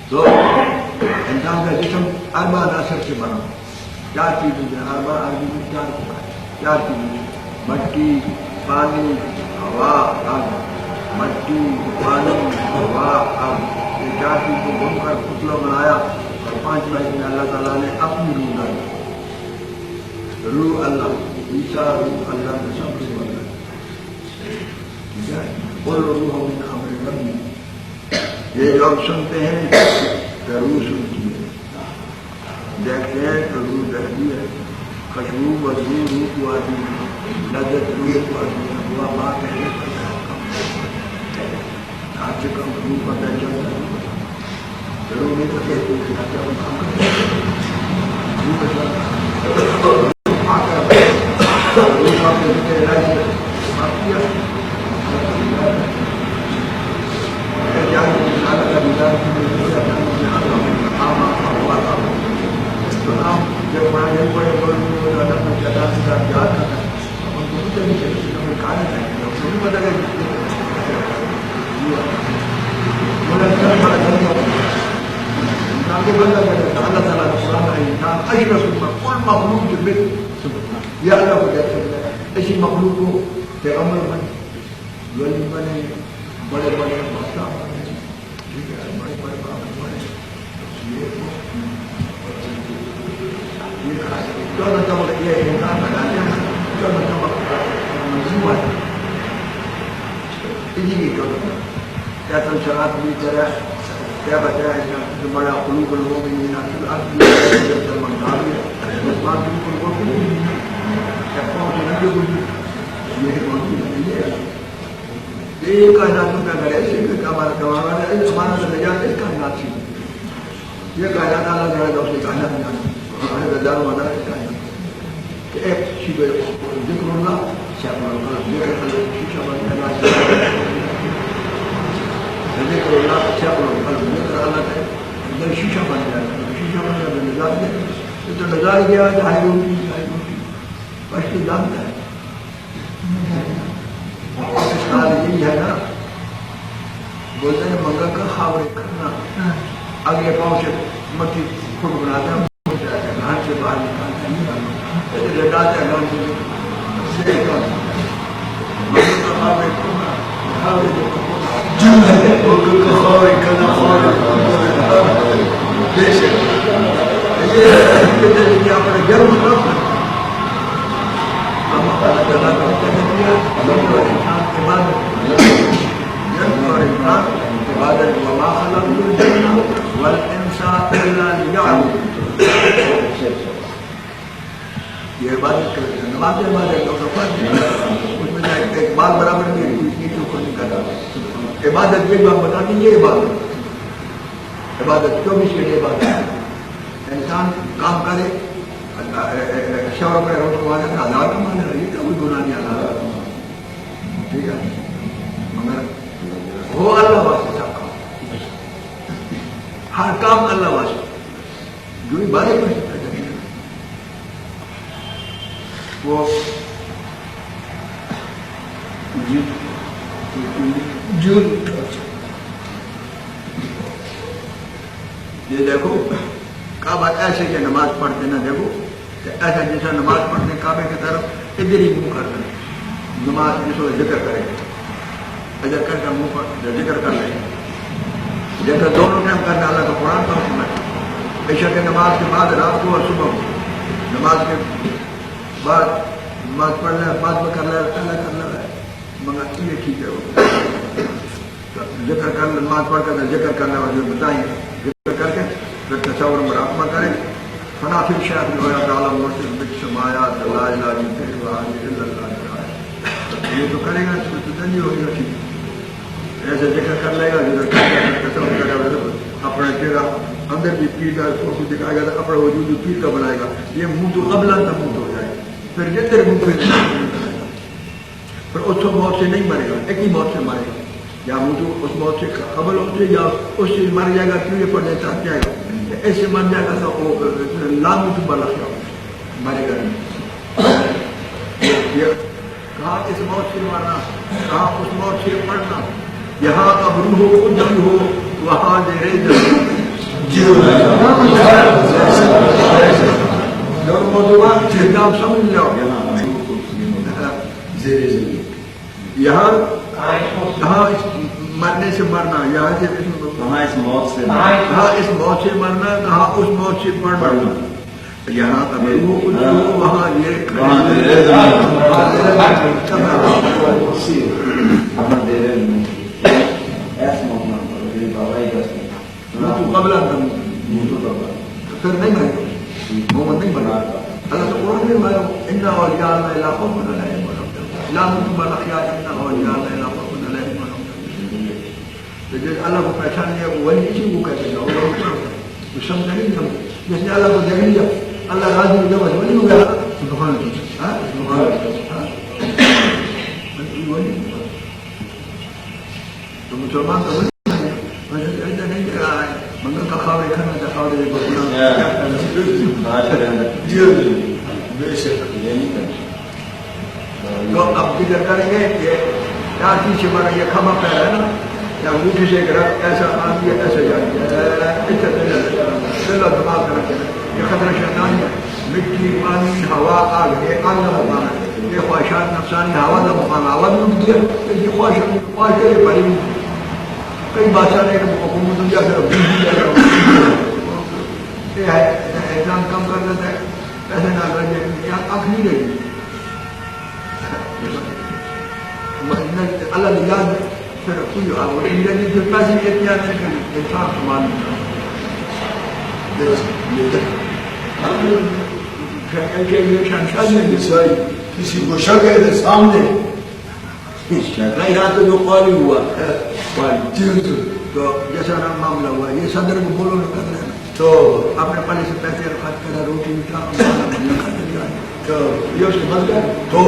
تو انسان کا جسم اربع عناصر سے بنا، چار چیزیں ہیں، اربع عربی میں چار چیزیں، مٹی، پانی، ہوا، آگ۔ مٹی، پانی، ہوا، آگ، یہ چار چیز کو گھوم کر پتلا بنایا، اور پانچواں میں اللہ تعالیٰ نے اپنی روح ڈالی۔ روح اللہ، عیسیٰ روح اللہ کے سب سے بڑا ہے، ٹھیک ہے؟ بولو روح من امر ربی۔ یہ لوگ سنتے ہیں کہ روح سنتی ہے، دیکھتے ہیں کہ روح دیکھتی ہے، خوشبو بدبو روح کو آتی ہے، لذت روح کو آتی ہے، ہوا بات ہے، آپ سے کم روح پتہ چلتا ہے، ضرور نہیں تو کہتے ہیں کہ آپ کام کرتے ہیں، روح کا چلتا آ کر روح آپ کے ذکر الہی سے بات کیا جان اللہ کا دیدار تو ہم جب پڑھائی پڑھے بولے اللہ میں چلا یاد کرتا ہے ان کو پتہ نہیں چلتا ہمیں کہا نہیں چاہیے اس کو بھی پتہ انسان کو بندہ کرتا اللہ تعالیٰ کا قرآن ہے، انسان اشرف کل مخلوق کے بت یہ اللہ کو دیکھ سکتا ہے، ایسی مخلوق کو پیغمبر بنے، ولی بنے، بڑے بڑے بادشاہ بنے، ٹھیک ہے، بڑے بڑے بابر بنے، یہ چودہ طبق یہ انسان بناتے ہیں، چودہ طبق منصوبہ ہے، اسی کی چودہ طبق کیا تم شراب بھی کرا کیا بتایا جو بڑا قلوب لوگوں میں یہ ناصل سلمان ڈال گیا اس بات بالکل کو یہ موجود ہے یہ کائناتوں کا گھر ایسے کہ ہمارا ہمارا تو نجات اس کائنات سے یہ کائنات اللہ جو ہے تو اسے کائنات ہمارے گزار والا کائنات کہ ایک شیب ذکر اللہ ذکر شیشہ ذکر اللہ شیخ القلب ذکر اللہ ہے اندر شیشہ بن جاتا ہے، شیشہ بن جاتا ہے نظام ہے تو نظار گیا ڈھائی روٹی بس تو جانتا ہے اس کا یہی ہے نا بولتے ہیں منگا کا خاور کرنا اگلے پاؤں سے مٹی خود بناتا ہے گھر سے باہر نکالتا ہے لٹاتا ہے گھر سے منگا کا خاور کرنا یہ عبادت کرتے ہیں نماز اس میں ایک بال برابر نہیں کرتا عبادت یہ بات بتا دی یہ عبادت 24 گھنٹے عبادت ہے انسان کام کرے 100 روپئے روز کمانے کا 1000 کمانے لگے تو کوئی گناہ نہیں آتا ٹھیک ہے مگر وہ اللہ واسطے سب کام ہر کام اللہ واسطے جو عبادت کر سکتا ہے وہ یہ دیکھو کعبہ ایسے کہ نماز پڑھتے نا دیکھو ایسا جیسا نماز پڑھتے کعبے کی طرف ادھر ہی منہ کر دیں نماز جس کو ذکر کرے ادھر کر کر منہ پر ذکر کر لیں جیسا دونوں ٹائم کرنا اللہ کا قرآن کا حکم ہے بے شک نماز کے بعد رات کو اور صبح کو نماز کے بعد نماز پڑھنا بعد میں کرنا اللہ کرنا ہے مگر یہ ٹھیک ہے ذکر کرنا نماز پڑھ کر ذکر کرنا اور جو بتائیں ذکر کر کے پھر تصور مراقبہ کریں فنا پھر شاید جو ہے تعالیٰ مرسل بچ سمایا دلائلہ یہ تو کرے گا تو نہیں ہوگا ٹھیک ایسے ذکر کر لے گا ذکر کر کے تصور کرے گا اپنے چہرہ اندر بھی پیر کا فوٹو دکھائے گا تو اپنا وجود پیر کا بنائے گا یہ منہ تو قبل تک منہ ہو جائے پھر جتنے منہ پھر اس کو موت سے نہیں مرے گا ایک ہی موت سے مرے گا یا منہ اس موت سے قبل ہوتے یا اس سے مر جائے گا کیوں یہ پڑھنے چاہ جائے گا ایسے مر جائے گا تو لام تو بلا مرے گا نہیں کہاں اس موت سے مرنا کہاں اس موت سے پڑھنا یہاں اب روح ہو جب ہو وہاں دے جو موضوعات تھے آپ سمجھ لو یہاں کہاں مرنے سے مرنا، یہاں سے کہاں اس موت سے کہاں اس موت سے مرنا، کہاں اس موت سے پڑھنا، یہاں وہاں یہ قبل پھر نہیں بنے محمد نہیں بنا اللہ تو قرآن میں ان اولیاء اللہ لا خوف علیہم ولا هم يحزنون لا تقبل الاحياء ان اولیاء اللہ لا خوف علیہم ولا هم يحزنون. تو جس اللہ کو پہچان لیا ولی اسی کو کہتے ہیں وہ سمجھ نہیں سمجھ جس نے اللہ کو دیکھ لیا اللہ راضی ہو جب ولی ہو گیا سبحان تو مسلمان تو ایسا نہیں کہ منگل کا خواب کھانا دکھاؤ دے تو اب فکر کریں گے کہ کیا چیز سے بنا یہ کھما پہ ہے نا یا انگوٹھی سے ایسا آتی ہے ایسا جاتی ہے چلو دماغ کر کے یہ خطرہ شیطانی ہے مٹی پانی ہوا آگ یہ آگ کا مقام ہے یہ خواہشات نفسانی ہوا کا مقام ہوا بھی اٹھتی ہے یہ خواہش پڑی کئی بادشاہ نے حکومت دیا یہ ہے ایگزام کم کر دیتا ہے پیسے نہ کر دیں آنکھ نہیں رہی اللہ نے یاد پھر کوئی پیسے احتیاط نہیں کریں انسان سامان کسی کو شک ہے سامنے یہاں تو جو قولی ہوا تو جیسا نام معاملہ ہوا یہ صدر کو بولو نہ کر رہے تو اپنے پانی سے پیسے خرچ کرا روٹی تو یہ اس کے بند گئے تو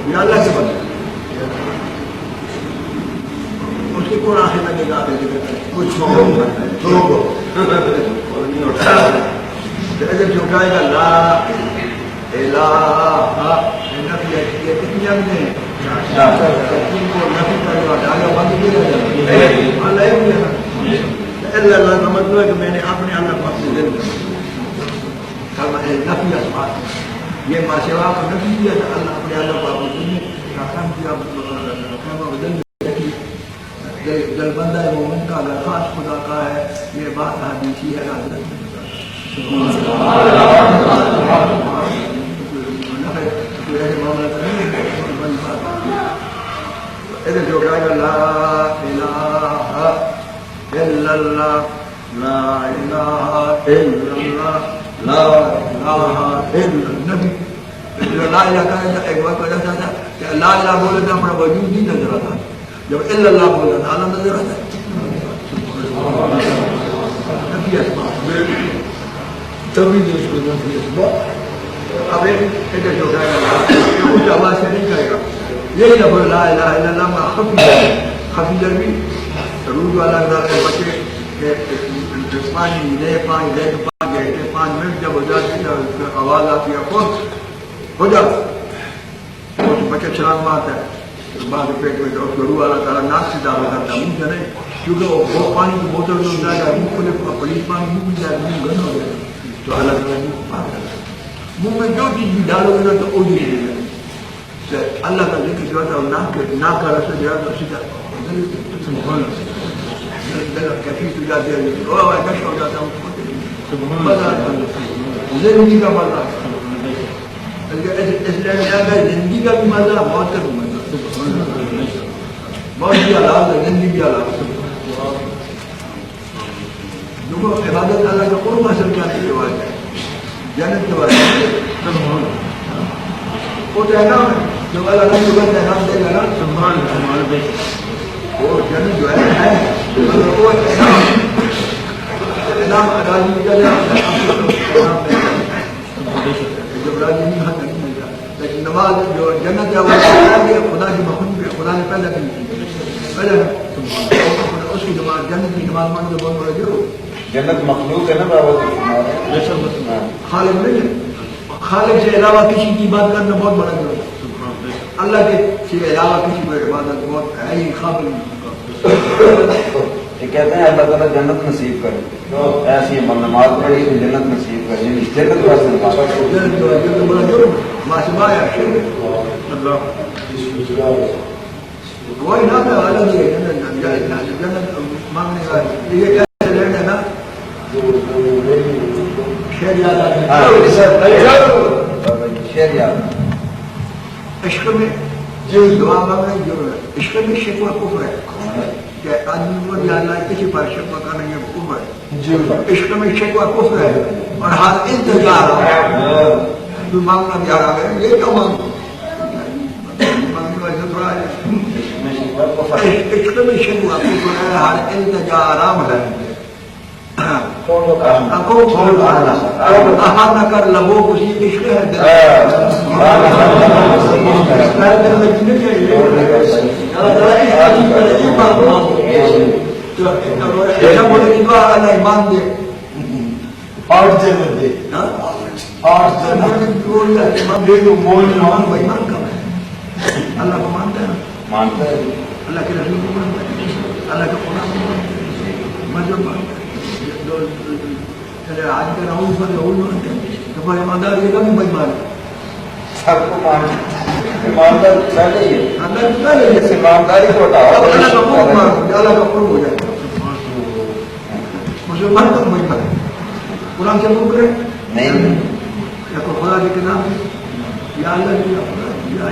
یہ اللہ سے بند اس کے کون آخر لگے گا کچھ جو کہے گا لا الہ یہ کتنی میں اللہ کا مطلب ہے کہ میں نے اپنے اللہ کو اپنے دل نفی اسباب یہ ماشوا کو نفی کیا تھا اللہ اپنے اللہ کو اپنے دل میں دل بندہ مومن کا اگر خاص خدا کا ہے یہ بات حدیثی ہے ادھر جو کہے گا لا الہ الا اللہ لا الہ الا اللہ لا الہ الا النبی لا الہ کہا تھا ایک وقت ایسا تھا کہ لا الہ بولے تھا اپنا وجود نہیں نظر آتا جب الا اللہ بولے تھا اللہ نظر آتا نفی اسباب تبھی جو اس کو نفی اسباب اب ادھر جو کہے گا اس آواز سے نہیں کہے گا یہی لفظ لا الہ الا اللہ میں خفی درمی روز والا بچے کہ پانی لے پانی لے پانی گئے 5 منٹ جب ہو جاتی ہے آواز آتی ہے خود ہو جاتا بچے چھلانگ مارتا ہے بعد پیٹ میں اس کو روح والا تعالیٰ ناک سے دعویٰ کرتا ہے منہ سے نہیں کیونکہ وہ پانی کی بوتل میں جائے گا منہ کھلے پلیز پانی منہ میں جائے گا منہ گند ہو جائے گا تو اللہ تعالیٰ منہ کو پار کرتا ہے منہ میں جو چیز بھی ڈالو گے نا تو او جی لے گا اللہ کا ذکر جو ہے ناک کا رسا جو ہے تو سیدھا کیفی تو جاتی ہے کش ہو جاتا ہوں زندگی کا مزہ اس لیے زندگی کا بھی مزہ موت کا بھی مزہ موت بھی حلال ہے زندگی بھی حلال دیکھو عبادت اللہ کا قرب حاصل کرنے کے بعد ہے جنت کے بعد وہ تو انعام ہے جو اللہ رنگ کا انعام دے گا نا وہ جنت جو ہے وہ انعام راضی کا جب راضی نہیں حق نہیں ملتا لیکن نماز جو جنت ہے وہ خدا کی مخلوق ہے خدا نے پیدا کی پہلے اس کی نماز جنت کی نماز مان تو بہت بڑا جو جنت مخلوق ہے نا بابا خالق نہیں ہے خالق سے علاوہ کسی کی بات کرنا بہت بڑا جو ہے اللہ کے علاوہ کسی کو عبادت بہت ہے ہی قابل یہ کہتے ہیں اللہ تعالیٰ جنت نصیب کرے، ایسی نماز پڑھی تو جنت نصیب کرے، یعنی جنت واسطے نماز وہی نہ الگ ہے جنت مانگنے کا یہ کیسے لینڈ ہے نا شیر یاد عشق میں دعا مانگنے کی ضرورت ہے. عشق میں شکوہ کفر ہے کہ آدمی کو یا اللہ کسی پر شکوہ کرنے کے کفر ہے. عشق میں شکوہ کفر ہے اور ہر انتظار تو مانگنا جا رہا ہے یہ کیوں مانگو مانگنے ویسے تھوڑا ہے. عشق میں شکوہ کفر ہے ہر التجا آرام ہے. نہ کر لبو کسی عشق ہے ایمان دے آٹھ جنت دے آٹھ جنت دے تو مول مان ایمان کم ہے. اللہ کو مانتا ہے مانتا ہے، اللہ کے رسول کو مانتا ہے اللہ کے قرآن کو مانتا ہے مذہب مانتا ہے. آج کا راؤنڈ پر راؤنڈ مانتے ہیں تو پر ایماندار یہ کبھی بےمان ہے. سب کو مانتا ایماندار پہلے ہی ہے، اللہ پہلے اس ایمانداری کو ہٹاؤ اللہ کا قرب مانو اللہ کا قرب ہو جائے گا. مسلمان کب بےمان ہے قرآن سے روک رہے نہیں یا تو خدا کے نام یا اللہ یا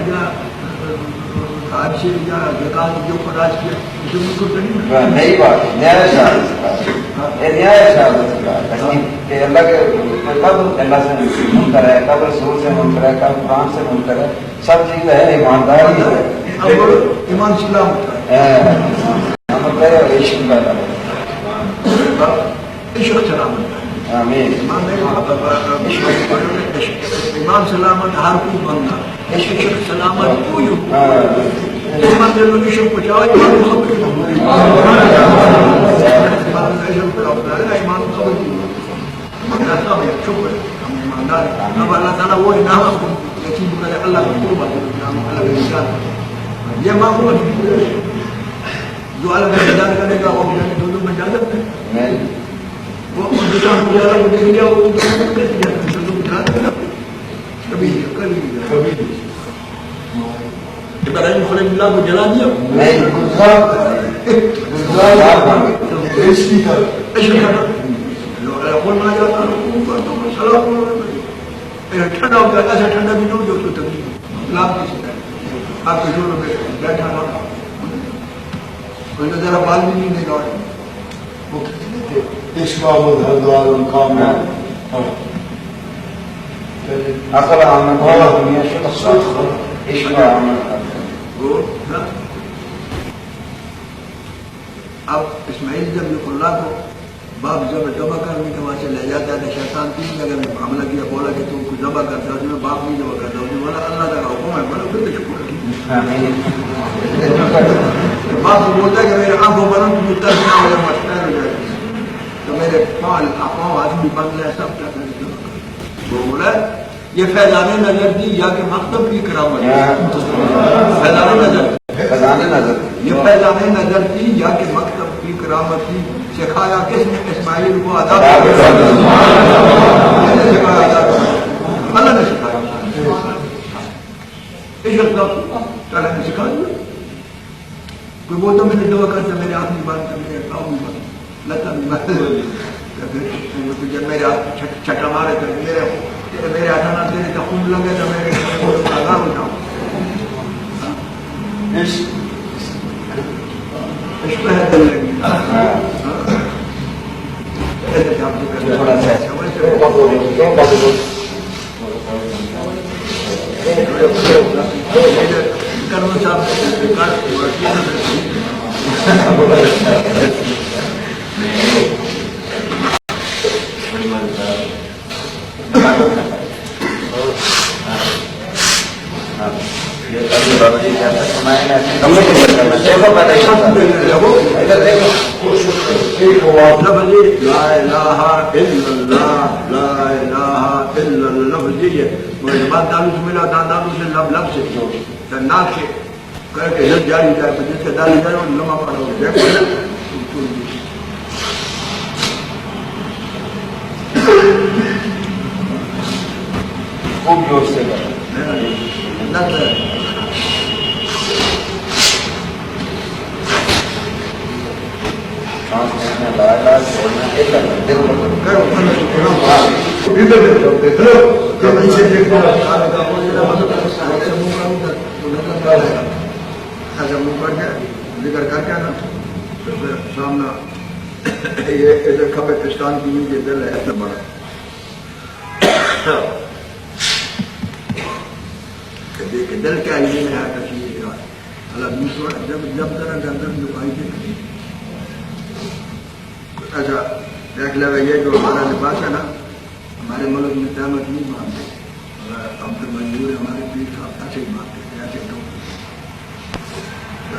آج سے یا زکات جو خراج کیا اسے ملک تو نہیں نئی بات نیا شہادت، یہ نیا شہادت کہ اللہ کے کب اللہ سے منکر ہے، کب رسول سے منکر ہے، کب قرآن سے منکر ہے، سب چیز ہے ایمانداری ہے. ایمان سلامت ہے عشق پیدا ہے. عشق سلامت ہے. آمین. ایمان سلامت ہر کوئی بندہ عشق سلامت کوئی ایمان دے لو عشق کو چاہے ایمان کو خبر ایمان کو خبر شکر ہم ایماندار ہیں. اب اللہ تعالیٰ وہ انعام ہم کو یقین کرے اللہ کا قربت اللہ کا نشان یہ معمول جو اللہ کا نظار کرے گا وہ دونوں میں جا سکتے ہیں. وہ دکان کو جا دیکھ لیا وہ کبھی ابراہیم خلیل اللہ کو جلا دیا ٹھنڈا ہو گیا ایسا ٹھنڈا بھی نہ ہو جو تکلیف لاب کسی کا آپ کے جوڑوں میں بیٹھا رہا کوئی ذرا بال بھی نہیں نکال وہ عشق آمد ہردوار ان کام ہے اصل آمد دنیا عشق آمد. اب اسماعیل جب اللہ کو باپ جب ذبح کرنے کے وہاں سے لے جاتا ہے شیطان 3 جگہ میں حملہ کیا بولا کہ تم کو ذبح کرتا ہے باپ نہیں ذبح کرتا بولا اللہ کا حکم ہے بولا پھر شکر باپ کو بولتا ہے کہ میرے آنکھوں بنوں تم اتنا بنا ہو جائے مستر ہو جائے تو میرے پاؤں آدمی بن گئے سب کیا کریں. وہ بولا یہ فیضان نظر دی یا کہ مکتب کی کرامت فیضان نظر یہ فیضان نظر تھی یا کہ مکتب کی کرامت تھی. سکھایا کس نے اسماعیل کو ادا اللہ نے سکھایا تعالیٰ نے سکھا دیا. کوئی بولتا میں نے دعا کرتا میرے ہاتھ میں بات کر میرے پاؤں میں بات لتا میں بات جب میرے ہاتھ چھٹا مارے تو میرے ہاتھ دینے کا خون لگے تو میرے آزاد ہو جاؤں. عشق ہے دل لگی کرنا چاہتے جاری جائے جس کے داری جائے لمبا پڑا ہو جائے خوب جوش سے کریں. سانس لینا لا علاج چھوڑنا ایک دل کرو ایسا منہ پڑ گیا ذکر کر کے نا تو پھر سامنا یہ ادھر کھپے پستان کی یہ دل ہے ایسا بڑا کہ دل کیا یہ ہے کشمیر کا اللہ دوسرا جب طرح کا دل دکھائی دے ایسا دیکھ لے یہ جو ہمارا لباس ہے نا ہمارے ملک میں قیامت نہیں مانتے ہم تو منظور ہے ہمارے پیر صاحب ایسے ہی مانتے ایسے تو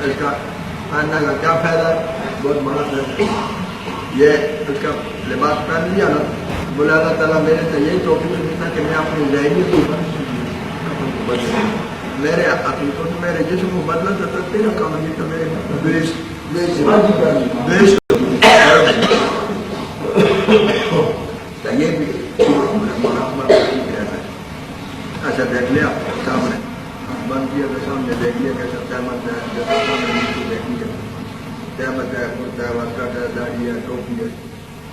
اس کا پہننے کا کیا فائدہ ہے بہت بڑا فائدہ یہ اس کا لباس پہن لیا نا بولا اللہ تعالیٰ میرے سے یہی توفیق دیتا کہ میں اپنی ذہنی کو میرے عقل کو میرے جسم کو بدلا تو تیرا کام نہیں تو میرے یہ بھی ایسا دیکھ لیا سامنے بند کیا تو سامنے دیکھ لیا کیسا قیامت ہے جیسا سامنے نیچے دیکھ لیا قیامت ہے کرتا ہے وسکٹ ہے داڑھی ہے ٹوپی ہے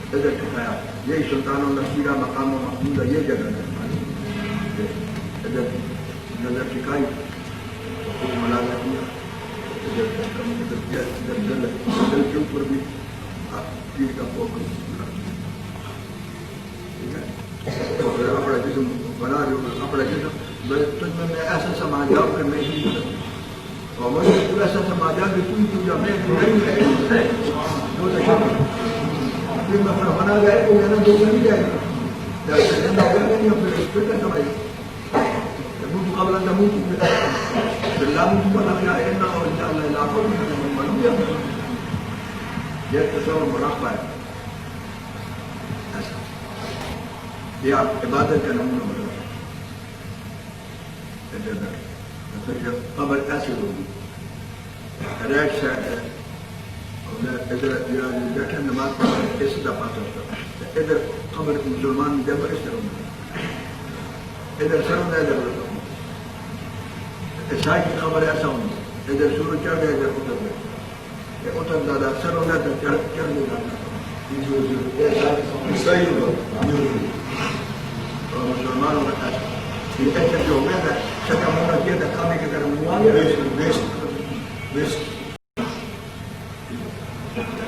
ادھر ٹھکایا یہی سلطان و نصیرہ مقام و محمود ہے یہ جگہ ہے ادھر نظر ٹھکائی خوب ملازہ کیا ادھر دل کے اوپر بھی پیر کا فوکس اپنا جسم بنا رہے ہو اپنا جسم تجھ میں ایسا سما جاؤں کہ میں ہی اور مجھے تو ایسا سما جاؤں کہ تو جب میں نہیں ہے دو دشک پھر میں اپنا بنا گئے تو میں نے دو نہیں جائے گا زندہ کر نہیں پھر اس پہ کیسا بھائی منہ قبل کا منہ کی پھر لابو کو بنا گیا اینا اور انشاءاللہ علاقوں میں بنوں گیا یہ تصور مراقبہ ہے یہ آپ عبادت کا نمونہ بنا قبر ایسے ہوگی رائٹ سائڈ ہے ادھر بیٹھے نماز پڑھ اس دفعہ ہوتا ادھر قبر مسلمان جب اس طرح ہوتا ادھر سر ہوتا ہے ادھر عیسائی کی قبر ایسا ہوتا ادھر سورج چڑھ گیا ادھر اتر گیا اتر دادا سر ہوتا ہے تو چڑھ گیا مسلمانوں کا ایسا جو ہو گیا تھا سچا موقع کیا تھا کھانے کی طرح منہ آ گیا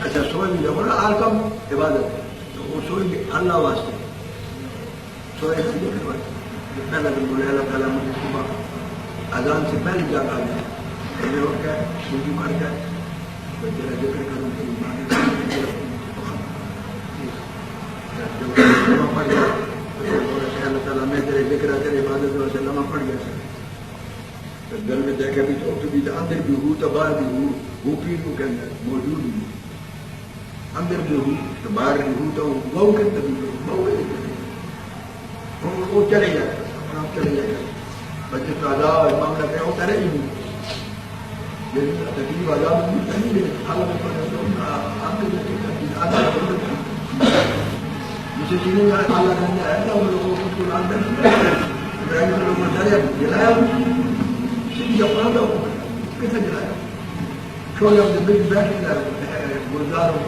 اچھا سوئے بھی جب آج کم عبادت ہے تو وہ سوئے بھی اللہ واسطے سوئے پہلا دن بولے اللہ تعالیٰ مجھے صبح اذان سے پہلے جاگ آ گیا پہلے ہو گیا وضو کر گیا تیرا ذکر کروں تیری پڑ گیا اللہ تعالیٰ میں تیرے ذکر تیرے عبادت سے لمحہ پڑ گیا سر دل میں دیکھے بھی تو بھی اندر بھی ہوں تو باہر بھی ہوں وہ پیر کو کہنا موجود ہوں اندر بھی ہوں تو باہر بھی ہوں تو وہ کہتے بھی وہ چلے جائے اپنا چلے جائے گا بچے تو عذاب معاملہ کیا وہ کرے ہی نہیں لیکن تکلیف عذاب نہیں لیکن حالت جسے چیزیں اللہ کرنے آیا تھا ان لوگوں کو لال ابراہیم کے لوگوں نے جلایا اپنا تھا کتنے جلایا چھوڑے ہم زندگی بیٹھ کے گلزار ہو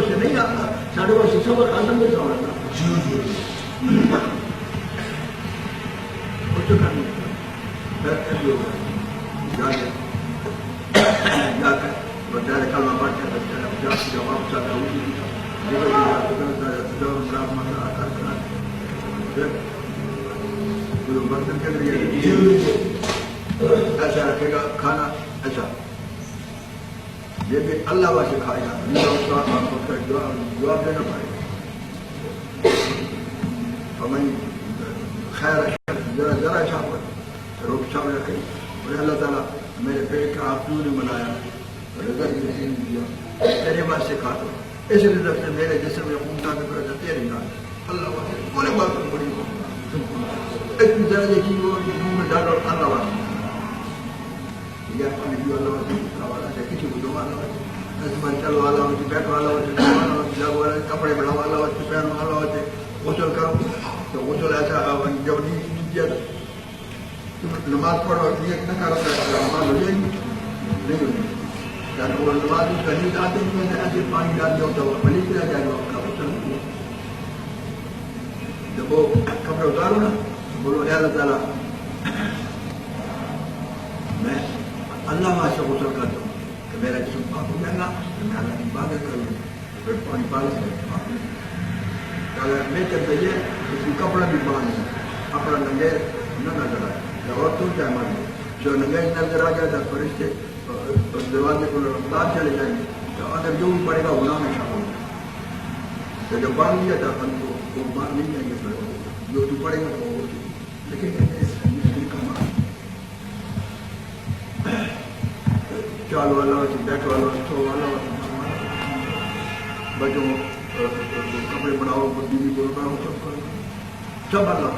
سے نہیں آتا ساڑھے وہ شیشوں پر آدم میں جاؤ رہا جا کر بچارے کلمہ پڑھ کے بچارے جواب ساتھ برتن کے لیے ایسا رکھے گا کھانا ایسا یہ بھی اللہ واسے کھائے گا جواب دینا پڑے گا ہمیں خیر ذرا ذرا چھا پڑ روک چھاپ رکھے اور اللہ تعالیٰ میرے پیٹ کا آپ کیوں نہیں بنایا رزق نہیں دیا تیرے واسطے کھا دو اس رزق سے میرے جسم میں خون طاقت رہتا تیرے یاد اللہ واسطے پورے بات کو بڑی اتنی درجے کی وہ منہ میں ڈالو اللہ واسطے یہ اپنے جو اللہ واسطے حوالہ سے کسی کو دو اللہ واسطے چل والا ہوتے بیٹ والا ہوتے جگ والا کپڑے بنا والا ہوتے پہن والا ہوتے غسل کرو تو غسل ایسا جب نیت کیا نماز پڑھو نیت نہ کرو تو نماز ہو جائے گی نہیں ہوگی کیا وہ نماز اس کا نیت آتے ہیں میں ایسے پانی ڈال دیا تو پلیت رہ جائے گا اپنا غسل نہیں جب وہ کپڑے اتارو نا بولو اے اللہ تعالیٰ میں اللہ سے غسل کرتا ہوں کہ میرا جسم پاک ہو جائے گا تو میں اللہ کی عبادت کروں پھر پانی پالس اگر میں چلتا یہ اس کو کپڑا بھی باندھ اپنا ننگے نہ نظر آئے عورتوں چاہے مان جو ننگے نظر آ جائے تو فرشتے دروازے کو رفتار چلے جائیں گے تو اگر جو بھی پڑے گا غلام میں شامل ہو تو جو باندھ لیا تھا ان کو وہ باندھ نہیں جائیں گے پھر جو تو پڑے گا تو وہ لیکن چال والا ہوتی بیٹ والا ہوتی سو والا ہوتی بچوں کپڑے بناؤ بیوی کو بناؤ سب اللہ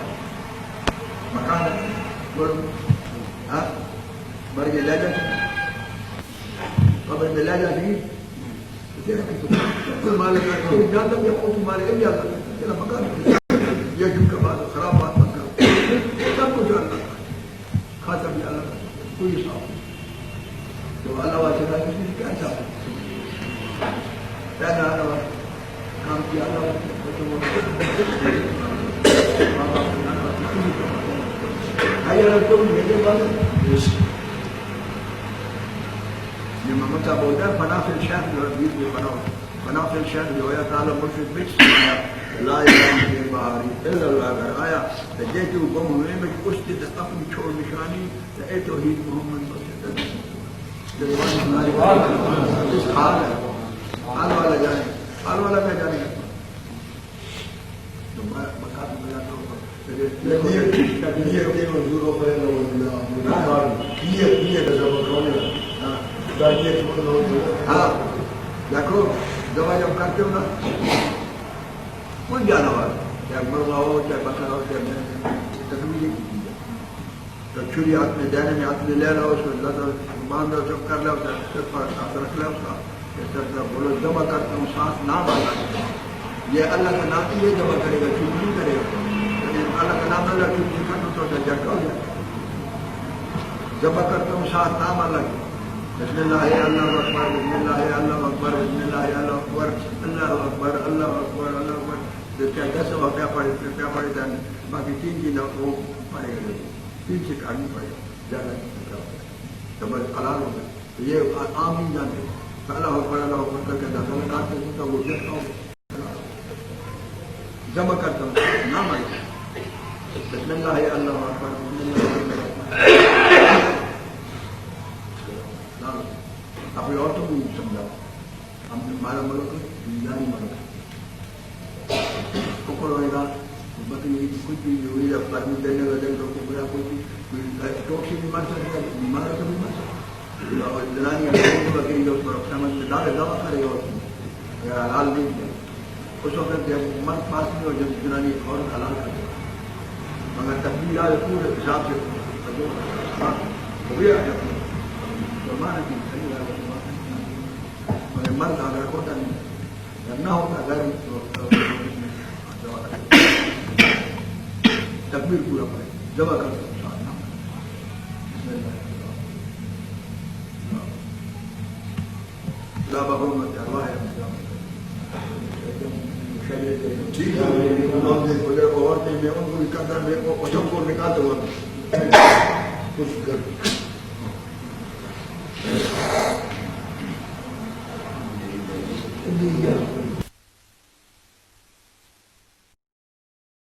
مکان ہے بولو ہاں بڑھ کے لے جاتے قبر میں لے جاتی مالک جانتا بھی مالک بھی آتا تیرا مکان یہ جھوٹ کا بات خراب بات مت کرو سب کچھ اللہ خاصا بھی اللہ کوئی حساب تو اللہ والا کسی نے کیا چاہتا پیدا اللہ والا کام کیا اللہ والا یہ محمد صاحب بولتا ہے فنا فی الشہر جو ہے بیت میں بناؤ فنا فی الشہر جو ہے تعالیٰ مرشد بچ لا الہ الا اللہ اگر آیا تو جے تو گم ہوئے میں کچھ دے اپنی چھوڑ نشانی تو اے توحید محمد اس حال ہے حال والا جانے حال والا میں جانے گا تو مکات میں جاتا ہوں ہاں دیکھو دوا جب کرتے ہو نا کون جانا والا چاہے مرغا ہو چاہے بکرا ہو چاہے تکمیل کی چیز ہے تو چھری ہاتھ میں دینے میں ہاتھ میں لے رہا ہو اس کو باندھ رہا سب کر لیا ہاتھ رکھ لیا اس کا بولو جمع کرتا ہوں سانس نہ باندھا یہ اللہ کا نام یہ جمع کرے گا چھری نہیں کرے گا اللہ کا نام اللہ چھری کرنا تو جھٹکا ہو جائے جمع کرتا ہوں سانس نام اللہ بسم اللہ اللہ اکبر بسم اللہ اللہ اکبر بسم اللہ اللہ اکبر اللہ اکبر اللہ اکبر اللہ اکبر کیا 10 کیا پڑھے کیا پڑھے جانے باقی 3 دن وہ پڑھے گا 3 سے کاٹنی پڑے گا زیادہ تو بس حلال ہو گئے تو یہ عام نہیں جانتے اللہ اکبر کر کے جاتا ہے کاٹتے ہیں تو وہ جھٹکا ہو جمع کرتا ہوں نام آئے بسم اللہ اللہ اکبر بسم اللہ اپنی عورتوں کو سمجھا ہم ہمارا ملک جانی ملک کوکڑ ہوئے گا بکری کچھ بھی ہوئی آدمی دینے کا دیں تو کوکڑا کوئی ٹوک سے بھی مر سکتا ہے بیمار سے بھی مر سکتا ہے جنانی بکری کا اس پر سمجھ میں ڈالے دوا کرے گا اگر حلال نہیں دے اس وقت جب من پاس نہیں ہو جب جنانی عورت حلال کر دے مگر تبدیل آئے پورے حساب سے ہوئے آ جاتے مانا کہ مرد اگر ہوتا نہیں اگر نہ ہوتا اگر تکبیر پورا پڑے جمع کر دو عورتیں میں ان کو بھی کرتا میں سب کو نکالتا ہوا کچھ کر Yeah.